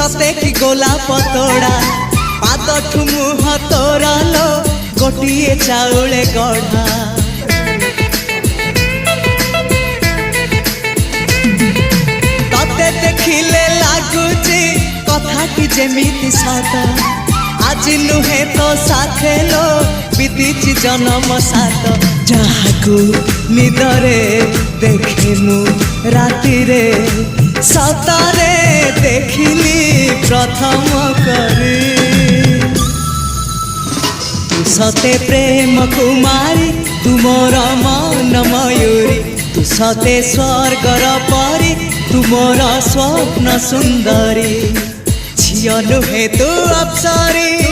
सते कि गोलाप तोड़ा पादठु मुह तोरा लो गोटिए चाउले गढ़ा तते देखिले लागुची कथाटी जेमिति सत आज नुहे तो साथे लो बीतीची जन्म सात जहाकू निदरे देखे मु राति रे सतारे देखिली प्रथम करे तू सते प्रेम कुमारी तू मोर मन मयूरी तू सते स्वर्गर परी तू मोर स्वप्न सुंदरी झियो नुहे तू अप्सरी।